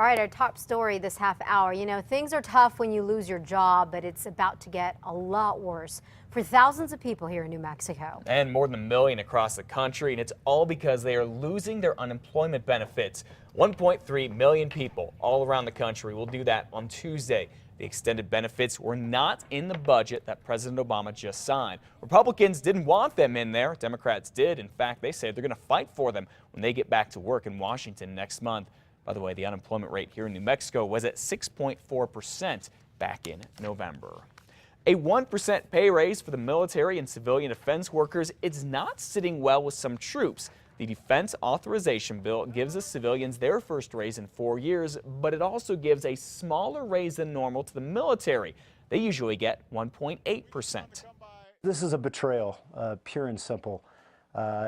All right, our top story this half hour. You know, things are tough when you lose your job, but it's about to get a lot worse for thousands of people here in New Mexico. And more than 1 million across the country, and it's all because they are losing their unemployment benefits. 1.3 million people all around the country will do that on Tuesday. The extended benefits were not in the budget that President Obama just signed. Republicans didn't want them in there. Democrats did. In fact, they say they're going to fight for them when they get back to work in Washington next month. By the way, the unemployment rate here in New Mexico was at 6.4% back in November. A 1% pay raise for the military and civilian defense workers is not sitting well with some troops. The Defense Authorization Bill gives the civilians their first raise in 4 years, but it also gives a smaller raise than normal to the military. They usually get 1.8%. This is a betrayal, pure and simple.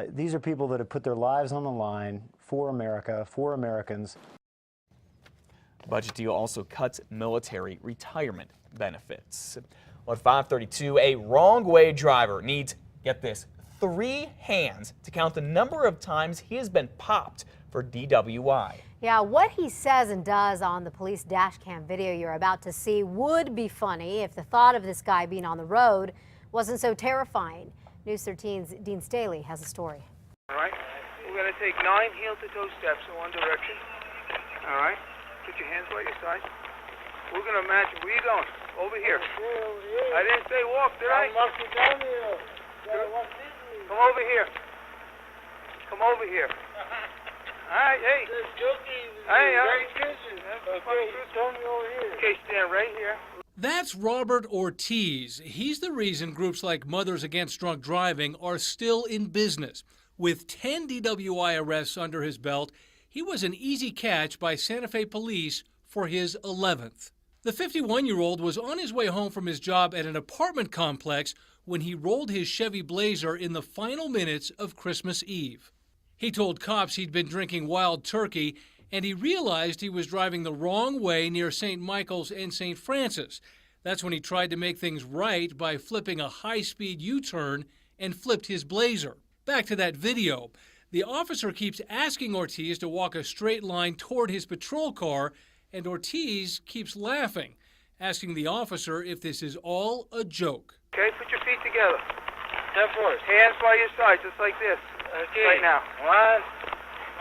These are people that have put their lives on the line for America, for Americans. The budget deal also cuts military retirement benefits. Well, at 5:32, a wrong-way driver needs, get this, 3 hands to count the number of times he has been popped for DWI. Yeah, what he says and does on the police dash cam video you're about to see would be funny if the thought of this guy being on the road wasn't so terrifying. News 13's Dean Staley has a story. All right, we're going to take 9 heel-to-toe steps in one direction. All right, put your hands by your side. We're going to imagine, where are you going? Over here. I didn't say walk, did I? Come over here. Come over here. All right, hey. Hey, okay, stand right here. That's Robert Ortiz. He's the reason groups like Mothers Against Drunk Driving are still in business. With 10 DWI arrests under his belt, he was an easy catch by Santa Fe police for his 11th. The 51-year-old was on his way home from his job at an apartment complex when he rolled his Chevy Blazer in the final minutes of Christmas Eve. He told cops he'd been drinking Wild Turkey, and he realized he was driving the wrong way near St. Michael's and St. Francis. That's when he tried to make things right by flipping a high-speed U-turn and flipped his Blazer. Back to that video. The officer keeps asking Ortiz to walk a straight line toward his patrol car, and Ortiz keeps laughing, asking the officer if this is all a joke. Okay, put your feet together. Hands by your side, just like this. Okay. Right now. 1.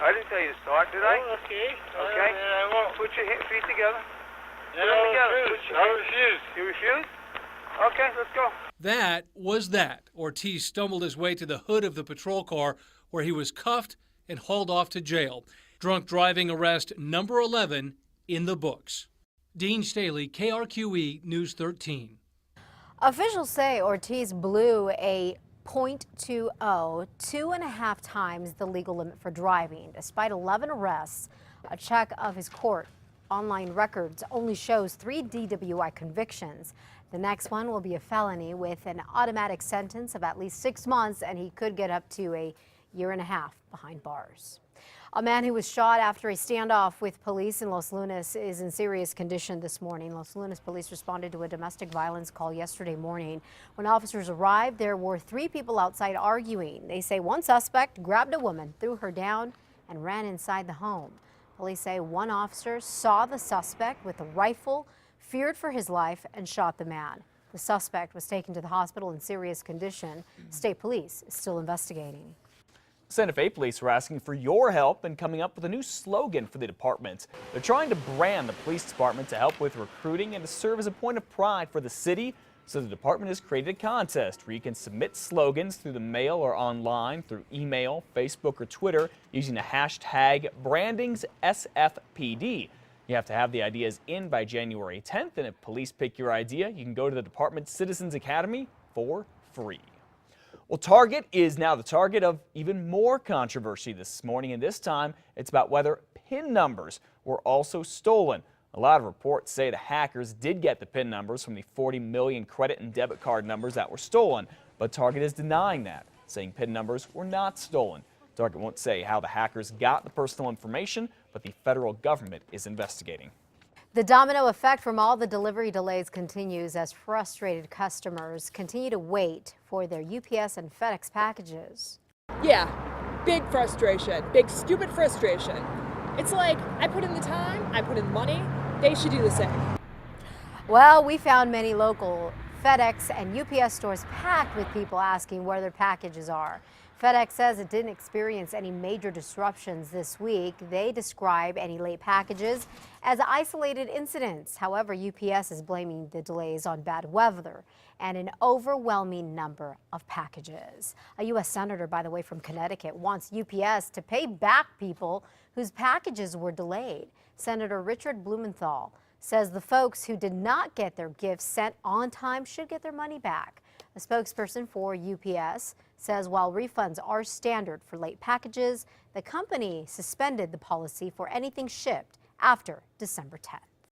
I didn't tell you to start, did I? Oh, okay. Okay. I won't. Put your feet together. Then I refuse. You refuse? Okay, let's go. That was that. Ortiz stumbled his way to the hood of the patrol car where he was cuffed and hauled off to jail. Drunk driving arrest number 11 in the books. Dean Staley, KRQE News 13. Officials say Ortiz blew a .20, 2.5 times the legal limit for driving. Despite 11 arrests, a check of his court online records only shows 3 DWI convictions. The next one will be a felony with an automatic sentence of at least 6 months, and he could get up to a 1.5 years behind bars. A man who was shot after a standoff with police in Los Lunas is in serious condition this morning. Los Lunas police responded to a domestic violence call yesterday morning. When officers arrived, there were 3 people outside arguing. They say one suspect grabbed a woman, threw her down, and ran inside the home. Police say one officer saw the suspect with a rifle, feared for his life, and shot the man. The suspect was taken to the hospital in serious condition. State police is still investigating. Santa Fe police are asking for your help in coming up with a new slogan for the department. They're trying to brand the police department to help with recruiting and to serve as a point of pride for the city. So the department has created a contest where you can submit slogans through the mail or online, through email, Facebook, or Twitter using the hashtag #BrandingsSFPD. You have to have the ideas in by January 10th, and if police pick your idea, you can go to the department's Citizens Academy for free. Well, Target is now the target of even more controversy this morning, and this time it's about whether PIN numbers were also stolen. A lot of reports say the hackers did get the PIN numbers from the 40 million credit and debit card numbers that were stolen, but Target is denying that, saying PIN numbers were not stolen. Target won't say how the hackers got the personal information, but the federal government is investigating. The domino effect from all the delivery delays continues as frustrated customers continue to wait for their UPS and FedEx packages. Yeah, big frustration, big stupid frustration. It's like, I put in the time, I put in the money, they should do the same. Well, we found many local FedEx and UPS stores packed with people asking where their packages are. FedEx says it didn't experience any major disruptions this week. They describe any late packages as isolated incidents. However, UPS is blaming the delays on bad weather and an overwhelming number of packages. A U.S. senator, by the way, from Connecticut wants UPS to pay back people whose packages were delayed. Senator Richard Blumenthal says the folks who did not get their gifts sent on time should get their money back. A spokesperson for UPS says while refunds are standard for late packages, the company suspended the policy for anything shipped after December 10th.